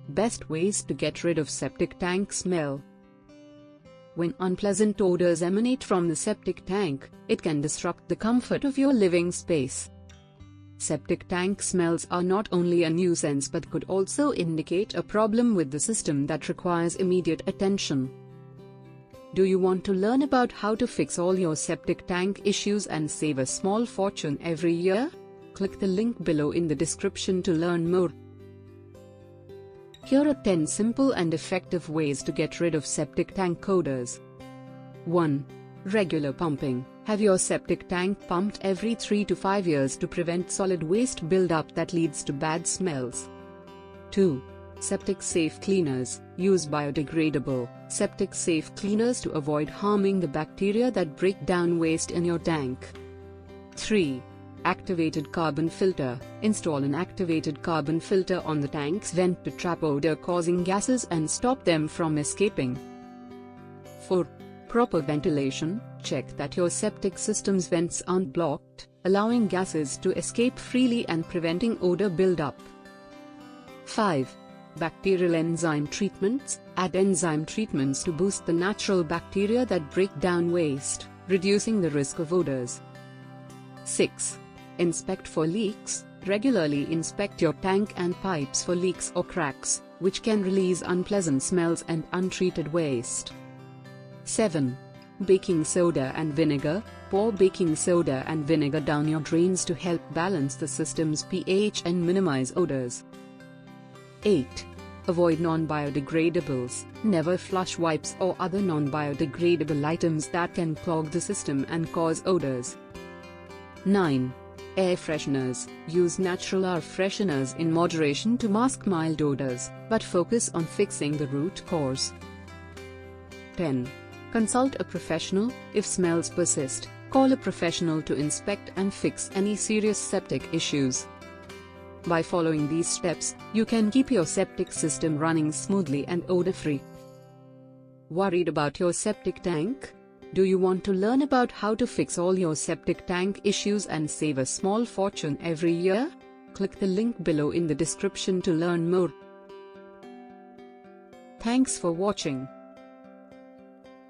Best ways to get rid of septic tank smell. When unpleasant odors emanate from the septic tank, it can disrupt the comfort of your living space. Septic tank smells are not only a nuisance but could also indicate a problem with the system that requires immediate attention. Do you want to learn about how to fix all your septic tank issues and save a small fortune every year? Click the link below in the description to learn more. Here are 10 simple and effective ways to get rid of septic tank odors. 1. Regular pumping. Have your septic tank pumped every 3 to 5 years to prevent solid waste buildup that leads to bad smells. 2. Septic safe cleaners. Use biodegradable, septic safe cleaners to avoid harming the bacteria that break down waste in your tank. 3. Activated carbon filter. Install an activated carbon filter on the tank's vent to trap odor-causing gases and stop them from escaping. 4. Proper ventilation. Check that your septic system's vents aren't blocked, allowing gases to escape freely and preventing odor buildup. 5. Bacterial enzyme treatments. Add enzyme treatments to boost the natural bacteria that break down waste, reducing the risk of odors. 6. Inspect for leaks. Regularly inspect your tank and pipes for leaks or cracks, which can release unpleasant smells and untreated waste. 7. Baking soda and vinegar. Pour baking soda and vinegar down your drains to help balance the system's pH and minimize odors. 8. Avoid non-biodegradables. Never flush wipes or other non-biodegradable items that can clog the system and cause odors. 9. Air fresheners. Use natural air fresheners in moderation to mask mild odors, but focus on fixing the root cause. 10. Consult a professional. If smells persist, call a professional to inspect and fix any serious septic issues. By following these steps, you can keep your septic system running smoothly and odor-free. Worried about your septic tank? Do you want to learn about how to fix all your septic tank issues and save a small fortune every year? Click the link below in the description to learn more. Thanks for watching.